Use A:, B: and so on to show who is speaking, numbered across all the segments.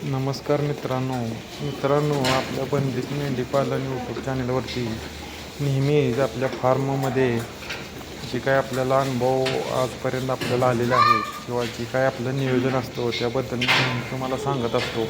A: नमस्कार मित्रांनो आपल्या बंदिस्त मेंढी पालन यूट्यूब चॅनलवरती नेहमीच आपल्या फार्ममध्ये जे काय आपल्याला अनुभव आजपर्यंत आपल्याला आलेले आहेत किंवा जे काय आपलं नियोजन असतो त्याबद्दल मी तुम्हाला सांगत असतो.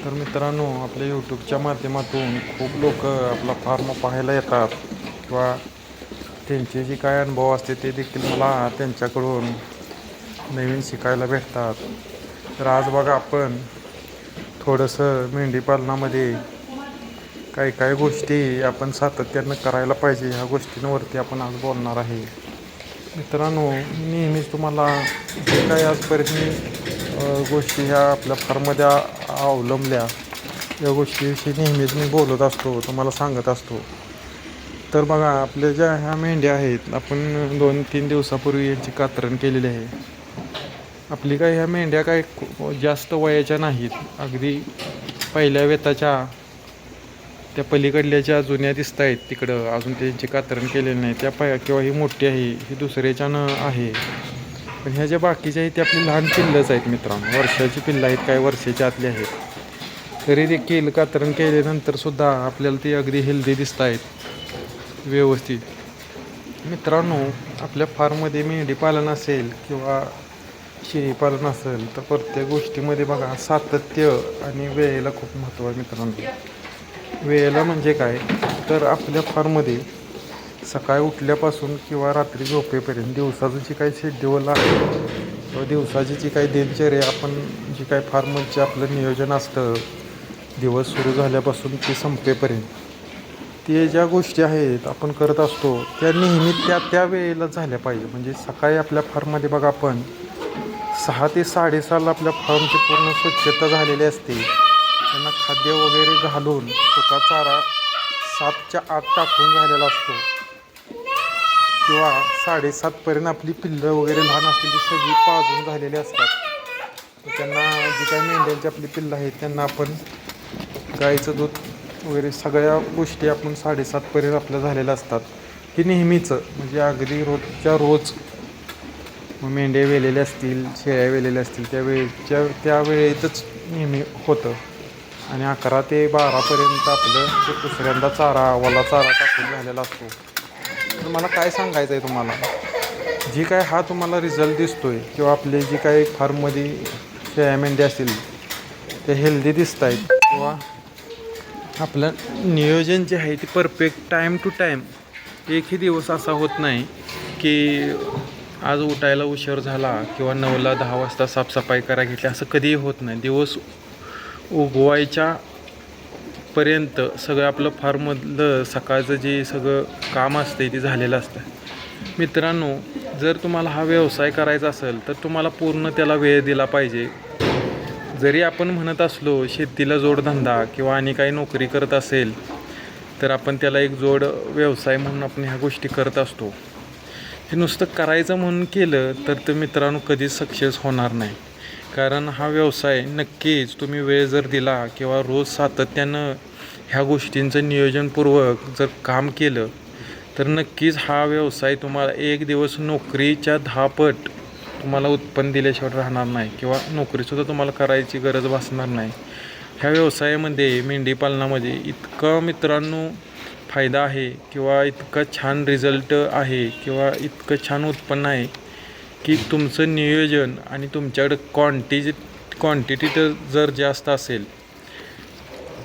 A: तर मित्रांनो, आपल्या यूट्यूबच्या माध्यमातून खूप लोक आपला फार्म पाहायला येतात किंवा त्यांचे जे काय अनुभव असते ते देखील मला त्यांच्याकडून नवीन शिकायला भेटतात. तर आज बघा, आपण थोडंसं मेंढीपालनामध्ये काही गोष्टी आपण सातत्यानं करायला पाहिजे ह्या गोष्टींवरती आपण आज बोलणार आहे. मित्रांनो, नेहमीच तुम्हाला जे काही आजपर्यंत गोष्टी ह्या आपल्या फार्ममध्ये अवलंबल्या या गोष्टीविषयी नेहमीच मी बोलत असतो, तुम्हाला सांगत असतो. तर बघा, आपल्या ज्या ह्या मेंढ्या आहेत, आपण 2-3 दिवसापूर्वी यांची कातरण केलेली आहे. आपली काय ह्या मेंढ्या काय जास्त वयाच्या नाहीत, अगदी पहिल्या वेताच्या त्या पलीकडल्या ज्या जुन्या दिसत आहेत तिकडं, अजून त्यांची कातरण केलेली नाही त्या किंवा ही मोठी आहे ही दुसऱ्याच्यानं आहे. पण ह्या ज्या बाकीच्या आहेत त्या आपली लहान पिल्लंच आहेत मित्रांनो, वर्षाची पिल्लं आहेत, काही वर्षाच्या आतली आहेत. तरी देखील कातरण केल्यानंतर सुद्धा आपल्याला ती अगदी हेल्दी दिसत आहेत व्यवस्थित. मित्रांनो, आपल्या फार्ममध्ये मेंढीपालन असेल किंवा शेळीपालन असेल तर प्रत्येक गोष्टीमध्ये बघा, सातत्य आणि वेळेला खूप महत्त्व आहे मित्रांनो. वेळेला म्हणजे काय, तर आपल्या फार्ममध्ये सकाळी उठल्यापासून किंवा रात्री झोपेपर्यंत दिवसाचं जी काही शेड्यूल आहे किंवा दिवसाची जी काही दिनचर्या, आपण जी काही फार्मचे आपलं नियोजन असतं दिवस सुरू झाल्यापासून ते संपेपर्यंत, ते ज्या गोष्टी आहेत आपण करत असतो त्या नेहमी त्या वेळेला झाल्या पाहिजे. म्हणजे सकाळी आपल्या फार्ममध्ये बघा, आपण 6 ते 6:30 आपल्या फार्मची पूर्ण स्वच्छता झालेली असते. त्यांना खाद्य वगैरे घालून सुका चारा 7च्या आत टाकून झालेला असतो किंवा 7:30पर्यंत आपली पिल्लं वगैरे लहान असतील ती सगळी पाजून झालेली असतात. त्यांना जी काही मेंढ्यांची आपली पिल्लं आहेत त्यांना आपण गाईचं दूध वगैरे सगळ्या गोष्टी आपण 7:30पर्यंत आपल्या झालेल्या असतात. हे नेहमीचं म्हणजे अगदी रोजच्या रोज मेंढ्या वेलेल्या असतील, शेळ्या वेलेल्या असतील त्या वेळेतच नेहमी होतं. आणि 11 ते 12पर्यंत आपलं दुसऱ्यांदा ओला चारा टाकून झालेला असतो. तर मला काय सांगायचं आहे तुम्हाला, जी काय हा तुम्हाला रिझल्ट दिसतो आहे किंवा आपले जी काही फार्ममध्ये शेळ्या मेंढ्या असतील ते हेल्दी दिसत आहेत किंवा आपलं नियोजन जे आहे ते परफेक्ट टाईम टू टाईम, एकही दिवस असा होत नाही की आज उठायला उशीर झाला किंवा 9ला 10 वाजता साफसफाई करा घेतली, असं कधीही होत नाही. दिवस उगवायच्या पर्यंत सगळं आपलं फार्ममधलं सकाळचं जे सगळं काम असतं ते झालेलं असतं. मित्रांनो, जर तुम्हाला हा व्यवसाय करायचा असेल तर तुम्हाला पूर्ण त्याला वेळ दिला पाहिजे. जरी आपण म्हणत असलो शेतीला जोडधंदा किंवा आणि काही नोकरी करत असेल तर आपण त्याला एक जोड व्यवसाय म्हणून आपण ह्या गोष्टी करत असतो. हे नुसतं करायचं म्हणून केलं तर मित्रांनो कधीच सक्सेस होणार नाही. कारण हा व्यवसाय नक्कीच तुम्ही वेळ जर दिला किंवा रोज सातत्यानं ह्या गोष्टींचं नियोजनपूर्वक जर काम केलं तर नक्कीच हा व्यवसाय तुम्हाला एक दिवस नोकरीच्या 10 पट तुम्हाला उत्पन्न दिल्याशिवाय राहणार नाही किंवा नोकरीसुद्धा तुम्हाला करायची गरज भासणार नाही. ह्या व्यवसायामध्ये मेंढीपालनामध्ये इतकं मित्रांनो फायदा आहे किंवा इतका छान रिझल्ट आहे किंवा इतकं छान उत्पन्न आहे की तुमचं नियोजन आणि तुमच्याकडं क्वांटिटी जर जास्त असेल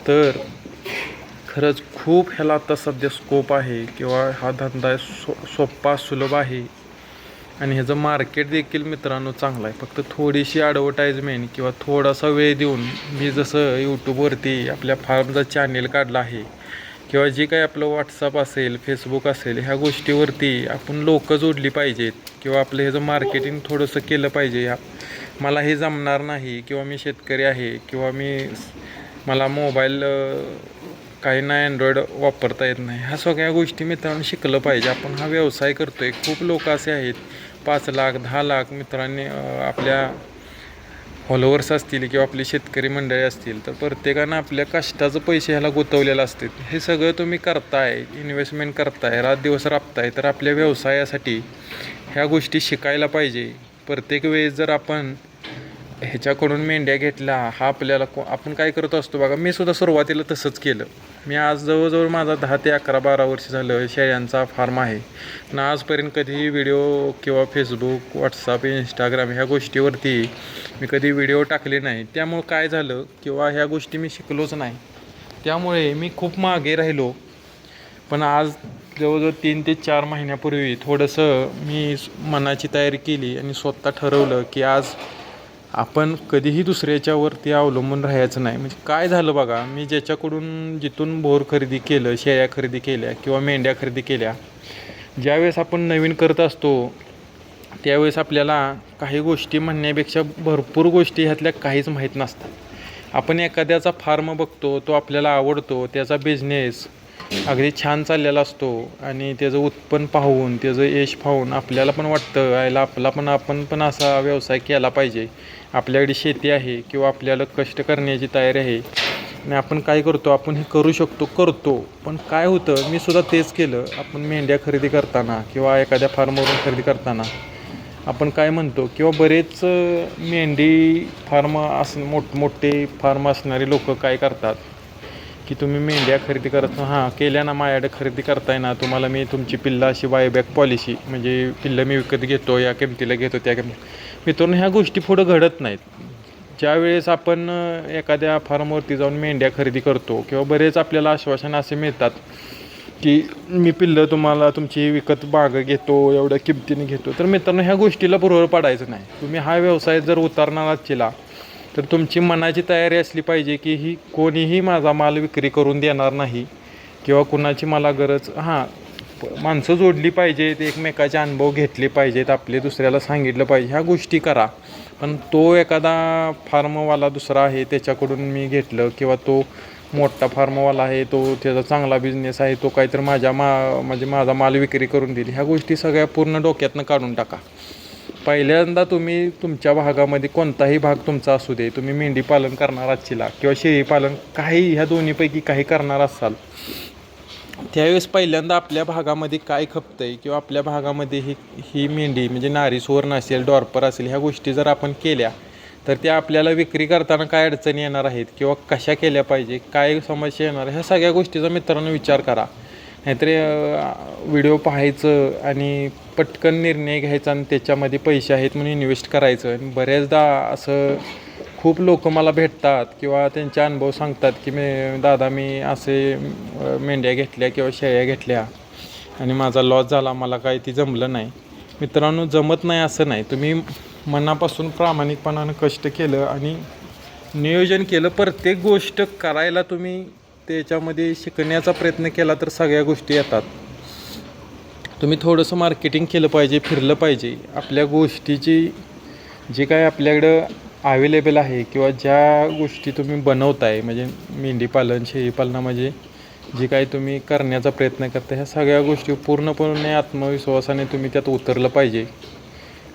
A: तर खरंच खूप ह्याला आता सध्या स्कोप आहे किंवा हा धंदा सोपा सुलभ आहे आणि ह्याचं मार्केट देखील मित्रांनो चांगलं आहे. फक्त थोडीशी ॲडव्हर्टाईजमेंट किंवा थोडासा वेळ देऊन, मी जसं यूट्यूबवरती आपल्या फार्मचा चॅनेल काढला आहे किंवा जे काही आपलं व्हॉट्सअप असेल, फेसबुक असेल, ह्या गोष्टीवरती आपण लोकं जोडली पाहिजेत किंवा आपलं ह्याचं मार्केटिंग थोडंसं केलं पाहिजे. मला हे जमणार नाही किंवा मी शेतकरी आहे किंवा मला मोबाईल काही ना अँड्रॉईड वापरता येत नाही, ह्या सगळ्या गोष्टी मित्रांनो शिकलं पाहिजे. आपण हा व्यवसाय करतो आहे. खूप लोक असे आहेत 5 लाख 10 लाख मित्रांनी आपल्या फॉलोअर्स असतील किंवा आपली शेतकरी मंडळी असतील तर प्रत्येकानं आपल्या कष्टाचं पैसे ह्याला गुंतवलेलं असते. हे सगळं तुम्ही करताय, इन्व्हेस्टमेंट करताय, रात दिवस राबताय, तर आपल्या व्यवसायासाठी ह्या गोष्टी शिकायला पाहिजे. प्रत्येक वेळेस जर आपण ह्याच्याकडून मेंढ्या घेतल्या हा आपल्याला आपण काय करत असतो बघा, मी सुद्धा सुरुवातीला तसंच केलं. मी आज जवळजवळ माझा 10 ते 11-12 वर्ष झालं शेळ्यांचा फार्म आहे. पण आजपर्यंत कधीही व्हिडिओ किंवा फेसबुक, व्हॉट्सअप, इंस्टाग्राम ह्या गोष्टीवरती मी कधी व्हिडिओ टाकले नाही. त्यामुळं काय झालं किंवा ह्या गोष्टी मी शिकलोच नाही, त्यामुळे मी खूप मागे राहिलो. पण आज जवळजवळ 3 ते 4 महिन्यापूर्वी थोडंसं मी मनाची तयारी केली आणि स्वतः ठरवलं की आज आपण कधीही दुसऱ्याच्यावरती अवलंबून राहायचं नाही. म्हणजे काय झालं बघा, मी जिथून बोर खरेदी केलं, शेळ्या खरेदी केल्या किंवा मेंढ्या खरेदी केल्या, ज्यावेळेस आपण नवीन करत असतो त्यावेळेस आपल्याला काही गोष्टी म्हणण्यापेक्षा भरपूर गोष्टी ह्यातल्या काहीच माहीत नसतात. आपण एखाद्याचा फार्म बघतो, तो आपल्याला आवडतो, त्याचा बिझनेस अगदी छान चाललेला असतो आणि त्याचं उत्पन्न पाहून, त्याचं यश पाहून आपल्याला पण वाटतं आपण पण असा व्यवसाय केला पाहिजे. आपल्याकडे शेती आहे किंवा आपल्याला कष्ट करण्याची तयारी आहे आणि आपण काय करतो, आपण हे करू शकतो, करतो. पण काय होतं, मी सुद्धा तेच केलं. आपण मेंढ्या खरेदी करताना किंवा एखाद्या फार्मवरून खरेदी करताना आपण काय म्हणतो किंवा बरेच मेंढी फार्म मोठमोठे फार्म असणारे लोक काय करतात की तुम्ही मेंढ्या खरेदी करत केल्या ना, माझ्याकडे खरेदी करताय ना, तुम्हाला मी तुमची पिल्लं अशी बायबॅक पॉलिसी, म्हणजे पिल्लं मी विकत घेतो, या किमतीला घेतो, त्या मित्रांनो ह्या गोष्टी पुढं घडत नाहीत. ज्यावेळेस आपण एखाद्या फार्मवरती जाऊन मेंढ्या खरेदी करतो किंवा बरेच आपल्याला आश्वासन असे मिळतात की मी पिल्लं तुम्हाला तुमची विकत घेतो, एवढ्या किमतीने घेतो. तर मित्रांनो ह्या गोष्टीला बरोबर पडायचं नाही. तुम्ही हा व्यवसाय जर उतरणार असला तर तुमची मनाची तयारी असली पाहिजे की कोणीही माझा माल विक्री करून देणार नाही किंवा कुणाची मला गरज माणसं जोडली पाहिजेत, एकमेकाचे अनुभव घेतले पाहिजेत, आपले दुसऱ्याला सांगितलं पाहिजे, ह्या गोष्टी करा. पण तो एखादा फार्मवाला दुसरा आहे त्याच्याकडून मी घेतलं किंवा तो मोठा फार्मवाला आहे, त्याचा चांगला बिझनेस आहे, तो काहीतरी म्हणजे माझा माल विक्री करून देईल, ह्या गोष्टी सगळ्या पूर्ण डोक्यातनं काढून टाका. पहिल्यांदा तुम्ही तुमच्या भागामध्ये कोणताही भाग तुमचा असू दे, तुम्ही मेंढी पालन करणार असला किंवा शेळी पालन ह्या दोन्हीपैकी काही करणार असाल, त्यावेळेस पहिल्यांदा आपल्या भागामध्ये काय खपतं आहे किंवा आपल्या भागामध्ये ही मेंढी म्हणजे नारी सुवर्ण असेल, डॉर्पर असेल, ह्या गोष्टी जर आपण केल्या तर त्या आपल्याला विक्री करताना काय अडचणी येणार आहेत किंवा कशा केल्या पाहिजे, काय समस्या येणार, ह्या सगळ्या गोष्टीचा मित्रांनो विचार करा. नाहीतर व्हिडिओ पाहायचं आणि पटकन निर्णय घ्यायचा आणि त्याच्यामध्ये पैसे आहेत म्हणून इन्व्हेस्ट करायचं. आणि बऱ्याचदा असं खूप लोक मला भेटतात किंवा त्यांचे अनुभव सांगतात की दादा मी असे मेंढ्या घेतल्या किंवा शेळ्या घेतल्या आणि माझा लॉस झाला, मला काही ती जमलं नाही. मित्रांनो जमत नाही असं नाही, तुम्ही मनापासून प्रामाणिकपणानं कष्ट केलं आणि नियोजन केलं, प्रत्येक गोष्ट करायला तुम्ही त्याच्यामध्ये शिकण्याचा प्रयत्न केला तर सगळ्या गोष्टी येतात. तुम्ही थोडंसं मार्केटिंग केलं पाहिजे, फिरलं पाहिजे, आपल्या गोष्टीची जे काय आपल्याकडं अवेलेबल आहे किंवा ज्या गोष्टी तुम्ही बनवताय, म्हणजे मेंढीपालन, शेळीपालनामध्ये जे काही तुम्ही करण्याचा प्रयत्न करता, ह्या सगळ्या गोष्टी पूर्णपणे आत्मविश्वासाने तुम्ही त्यात उतरलं पाहिजे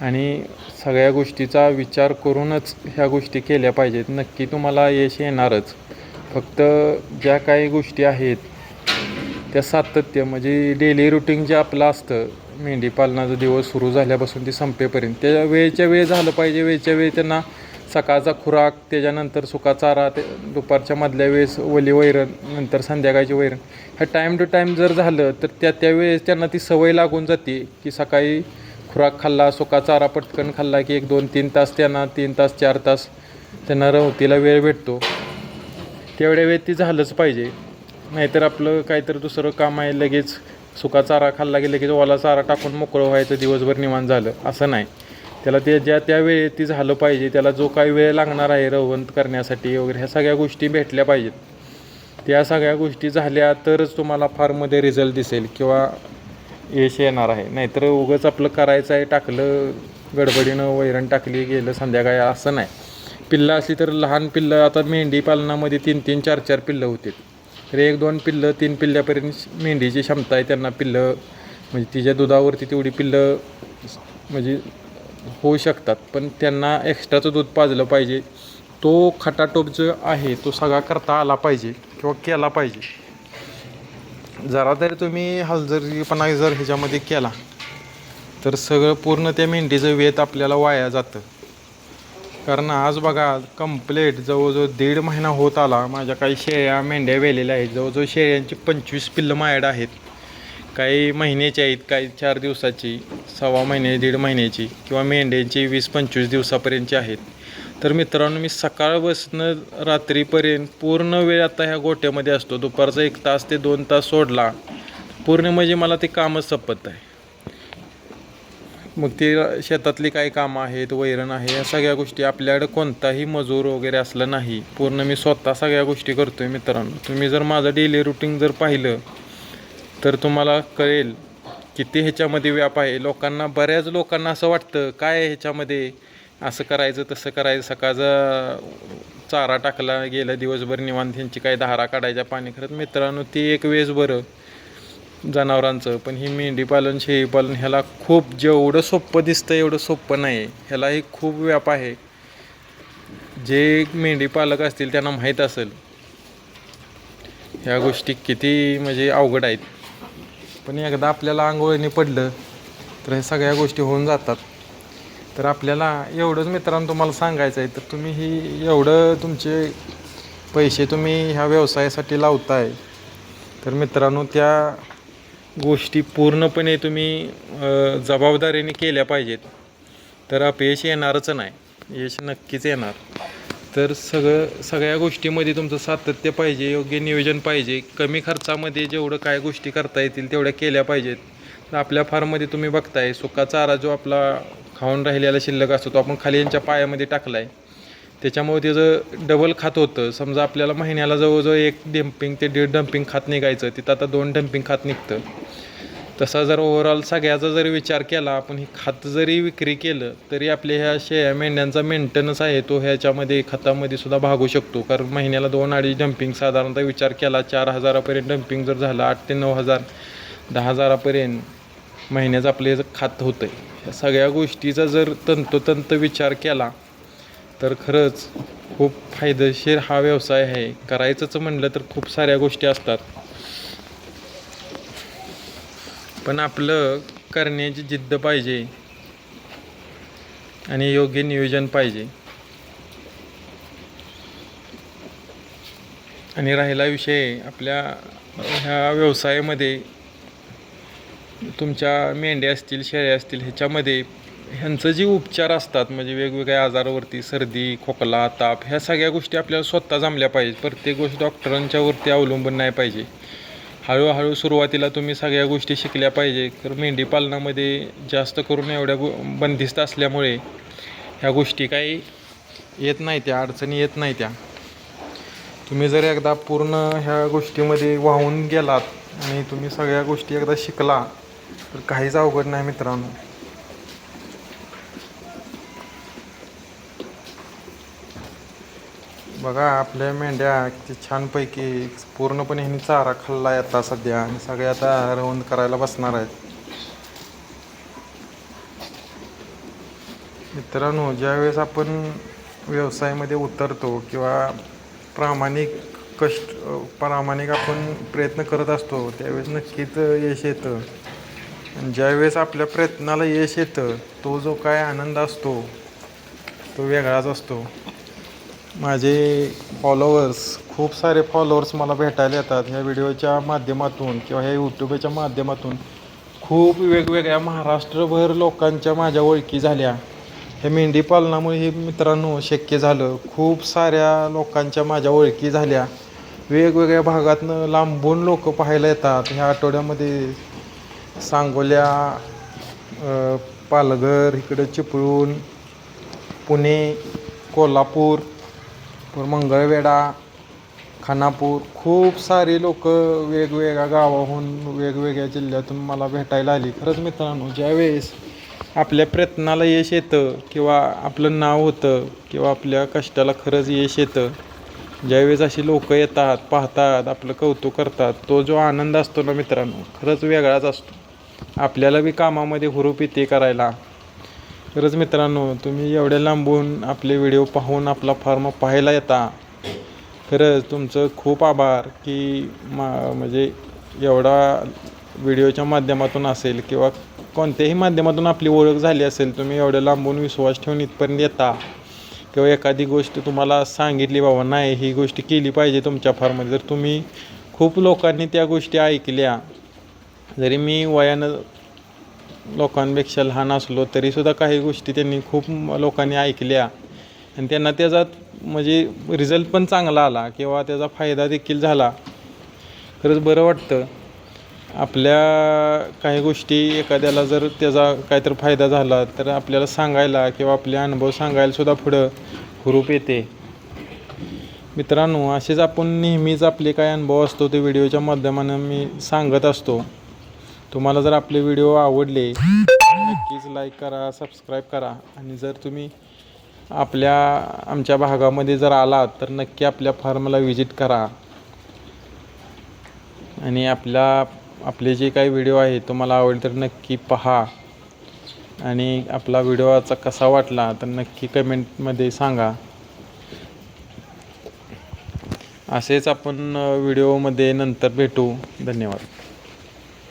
A: आणि सगळ्या गोष्टीचा विचार करूनच ह्या गोष्टी केल्या पाहिजेत. नक्की तुम्हाला यश येणारच. फक्त ज्या काही गोष्टी आहेत त्या सातत्य, म्हणजे डेली रुटीन जे आपलं असतं, मेंढीपालनाचा दिवस सुरू झाल्यापासून ते संपेपर्यंत त्या वेळच्या वेळ झालं पाहिजे. वेळच्या वेळी त्यांना सकाळचा खुराक, त्याच्यानंतर सुका चारा, ते दुपारच्या मधल्या वेळेस ओली वैरण, नंतर संध्याकाळची वैरण, ह्या टाईम टू टाईम जर झालं तर त्यावेळेस त्यांना ती सवय लागून जाते की सकाळी खुराक खाल्ला, सुका चारा पटकन खाल्ला की 1-2-3 तास त्यांना 3 तास 4 तास त्यांना रवतीला वेळ भेटतो. तेवढ्या वेळ ती झालंच पाहिजे. नाहीतर आपलं काहीतरी दुसरं काम आहे, लगेच सुका चारा खाल्ला की लगेच ओला चारा टाकून मोकळं व्हायचं, दिवसभर निवांत झालं, असं नाही. त्याला त्या वेळेत ती झालं पाहिजे. त्याला जो काही वेळ लागणार आहे रवंत करण्यासाठी वगैरे, ह्या सगळ्या गोष्टी भेटल्या पाहिजेत. त्या सगळ्या गोष्टी झाल्या तरच तुम्हाला फार्ममध्ये रिझल्ट दिसेल किंवा यश येणार आहे. नाहीतर उगाच आपलं करायचं आहे, टाकलं गडबडीनं, वैरण टाकली, गेलं संध्याकाळी, असं नाही. पिल्लं असली तर लहान पिल्लं, आता मेंढी पालनामध्ये 3-3, 4-4 पिल्लं होते, तर 1-2 पिल्लं, 3 पिल्ल्यापर्यंत मेंढीची क्षमता आहे. त्यांना पिल्लं म्हणजे तिच्या दुधावरती तेवढी पिल्लं म्हणजे होऊ शकतात, पण त्यांना एक्स्ट्राचं दूध पाजलं पाहिजे. तो खटाटोप जो आहे तो सगळा करता आला पाहिजे किंवा केला पाहिजे. जरा तरी तुम्ही हलगर्जीपणा जर ह्याच्यामध्ये केला तर सगळं पूर्ण त्या मेंढीचं वेत आपल्याला वाया जातं. कारण आज बघा कंप्लेट जवळजवळ 1.5 महिना होत आला. माझ्या काही शेळ्या मेंढ्या वेलेल्या आहेत. जवळजवळ शेळ्यांची 25 पिल्लं माझ्याकडे आहेत. काही महिन्याची आहेत, काही 4 दिवसाची, 1.25 महिने 1.5 महिन्याची, किंवा मेंढ्यांची 20-25 दिवसापर्यंतची आहेत. तर मित्रांनो, मी सकाळपासून रात्रीपर्यंत पूर्ण वेळ आता ह्या गोट्यामध्ये असतो. दुपारचा 1 तास ते 2 तास सोडला पूर्ण, म्हणजे मला ते कामच संपत आहे. मग ते शेतातली काही कामं आहेत, वैरण आहे, या सगळ्या गोष्टी, आपल्याकडे कोणताही मजूर वगैरे असलं नाही, पूर्ण मी स्वतः सगळ्या गोष्टी करतो आहे. मित्रांनो, तुम्ही जर माझं डेली रुटीन जर पाहिलं तर तुम्हाला कळेल किती ह्याच्यामध्ये व्याप आहे. बऱ्याच लोकांना असं वाटतं काय ह्याच्यामध्ये असं करायचं तसं करायचं, सकाळचा चारा टाकला, गेला दिवसभर निवांत, ह्यांची काही धारा काढायच्या पाणी करत. मित्रांनो, ती एक वेळेस बरं जनावरांचं, पण ही मेंढीपालन शेळीपालन ह्याला खूप, जेवढं सोपं दिसतं एवढं सोपं नाही. ह्यालाही खूप व्याप आहे. जे मेंढीपालक असतील त्यांना माहीत असेल ह्या गोष्टी किती म्हणजे अवघड आहेत. पण एकदा आपल्याला अंघोळीने पडलं तर हे सगळ्या गोष्टी होऊन जातात. तर आपल्याला एवढंच मित्रांनो तुम्हाला सांगायचं आहे, तर तुम्ही ही एवढं तुमचे पैसे तुम्ही ह्या व्यवसायासाठी लावताय, तर मित्रांनो त्या गोष्टी पूर्णपणे तुम्ही जबाबदारीने केल्या पाहिजेत. तर अपयश येणारच नाही, यश नक्कीच येणार. तर सगळ्या गोष्टीमध्ये तुमचं सातत्य पाहिजे, योग्य नियोजन पाहिजे. कमी खर्चामध्ये जेवढं काय गोष्टी करता येतील तेवढ्या केल्या पाहिजेत. तर आपल्या फार्ममध्ये तुम्ही बघताय, सुका चारा जो आपला खाऊन राहिलेला शिल्लक असतो तो आपण खाली यांच्या पायामध्ये टाकला आहे. त्याच्यामुळे त्याचं डबल खात होतं. समजा आपल्याला महिन्याला जवळजवळ 1 डंपिंग ते 1.5 डंपिंग खात निघायचं, तिथं आता 2 डंपिंग खात निघतं. तसा जर ओव्हरऑल सगळ्याचा जरी विचार केला, आपण ही खात जरी विक्री केलं तरी आपल्या ह्या शेळ्या मेंढ्यांचा मेंटेनन्स आहे तो ह्याच्यामध्ये खतामध्ये सुद्धा भागू शकतो. कारण महिन्याला 2-2.5 डंपिंग साधारणतः विचार केला, 4,000पर्यंत डंपिंग जर झालं, 8,000 ते 9,000, 10,000पर्यंत महिन्याचं आपले खात होतं आहे. ह्या सगळ्या गोष्टीचा जर तंतोतंत विचार केला तर खरंच खूप फायदेशीर हा व्यवसाय आहे. करायचंच म्हणलं तर खूप साऱ्या गोष्टी असतात, पण आपलं करण्याची जिद्द पाहिजे आणि योग्य नियोजन पाहिजे. आणि राहिला विषय आपल्या ह्या व्यवसायामध्ये, तुमच्या मेंढ्या असतील, शेळ्या असतील, ह्याच्यामध्ये ह्यांचं जे उपचार असतात, म्हणजे वेगवेगळ्या आजारावरती, सर्दी, खोकला, ताप, ह्या सगळ्या गोष्टी आपल्याला स्वतः जमल्या पाहिजे. प्रत्येक गोष्ट डॉक्टरांच्यावरती अवलंबून नाही पाहिजे. हळूहळू सुरुवातीला तुम्ही सगळ्या गोष्टी शिकल्या पाहिजे. तर मेंढी पालनामध्ये जास्त करून एवढ्या बंदिस्त असल्यामुळे ह्या गोष्टी काही येत नाही, त्या अडचणी येत नाही. त्या तुम्ही जर एकदा पूर्ण ह्या गोष्टीमध्ये वाहून गेलात आणि तुम्ही सगळ्या गोष्टी एकदा शिकला तर काहीच अवघड नाही मित्रांनो. बघा आपल्या मेंढ्या किती छानपैकी पूर्णपणे ह्यांनी चारा खाल्ला आहे आता सध्या, आणि सगळे आता रवंद करायला बसणार आहेत. मित्रांनो, ज्यावेळेस आपण व्यवसायामध्ये उतरतो किंवा प्रामाणिक आपण प्रयत्न करत असतो, त्यावेळेस नक्कीच यश येतं. आणि ज्यावेळेस आपल्या प्रयत्नाला यश येतं, तो जो काय आनंद असतो तो वेगळाच असतो. माझे खूप सारे फॉलोअर्स मला भेटायला येतात ह्या व्हिडिओच्या माध्यमातून किंवा ह्या यूट्यूबच्या माध्यमातून. खूप वेगवेगळ्या महाराष्ट्रभर लोकांच्या माझ्या ओळखी झाल्या. हे मेंढी पालनामुळे हे मित्रांनो शक्य झालं. खूप साऱ्या लोकांच्या माझ्या ओळखी झाल्या. वेगवेगळ्या भागातनं लांबून लोक पाहायला येतात. ह्या आठवड्यामध्ये सांगोल्या, पालघर, इकडं चिपळूण, पुणे, कोल्हापूर, मंगळवेढा, खानापूर, खूप सारे लोक वेगवेगळ्या गावाहून, वेगवेगळ्या जिल्ह्यातून मला भेटायला आली. खरंच मित्रांनो, ज्यावेळेस आपल्या प्रयत्नाला यश येतं किंवा आपलं नाव होतं किंवा आपल्या कष्टाला खरंच यश येतं, ज्यावेळेस अशी लोक येतात, पाहतात, आपलं कौतुक करतात, तो जो आनंद असतो ना मित्रांनो, खरंच वेगळाच असतो. आपल्याला बी कामामध्ये हुरूप येते करायला. खरंच मित्रांनो, तुम्ही एवढ्या लांबून आपले व्हिडिओ पाहून आपला फार्म पाहायला येता, खरंच तुमचं खूप आभार. की म्हणजे एवढा व्हिडिओच्या माध्यमातून असेल किंवा कोणत्याही माध्यमातून आपली ओळख झाली असेल, तुम्ही एवढ्या लांबून विश्वास ठेवून इथपर्यंत येता, किंवा एखादी गोष्ट तुम्हाला सांगितली बाबा नाही ही गोष्ट केली पाहिजे तुमच्या फार्ममध्ये, जर तुम्ही खूप लोकांनी त्या गोष्टी ऐकल्या, जरी मी वयानं लोकांपेक्षा लहान असलो तरीसुद्धा काही गोष्टी त्यांनी खूप लोकांनी ऐकल्या आणि त्यांना त्याचा म्हणजे रिझल्ट पण चांगला आला किंवा त्याचा फायदा देखील झाला. खरंच बरं वाटतं. आपल्या काही गोष्टी एखाद्याला जर त्याचा काहीतरी फायदा झाला तर आपल्याला सांगायला किंवा आपले अनुभव सांगायला सुद्धा पुढं हुरूप येते. मित्रांनो, असेच आपण नेहमीच आपले काय अनुभव असतो ते व्हिडिओच्या माध्यमानं मी सांगत असतो. तुम्हाला जर आपले व्हिडिओ आवडले नक्कीच लाईक करा, सबस्क्राईब करा आणि जर तुम्ही आमच्या भागामध्ये जर आलात तर नक्की आपल्या फार्मला व्हिजिट करा आणि आपले जे काही व्हिडिओ आहेत तुम्हाला आवडले तर नक्की पहा आणि आपला व्हिडिओचा कसा वाटला तर नक्की कमेंटमध्ये सांगा. असेच आपण व्हिडिओमध्ये नंतर भेटू. धन्यवाद.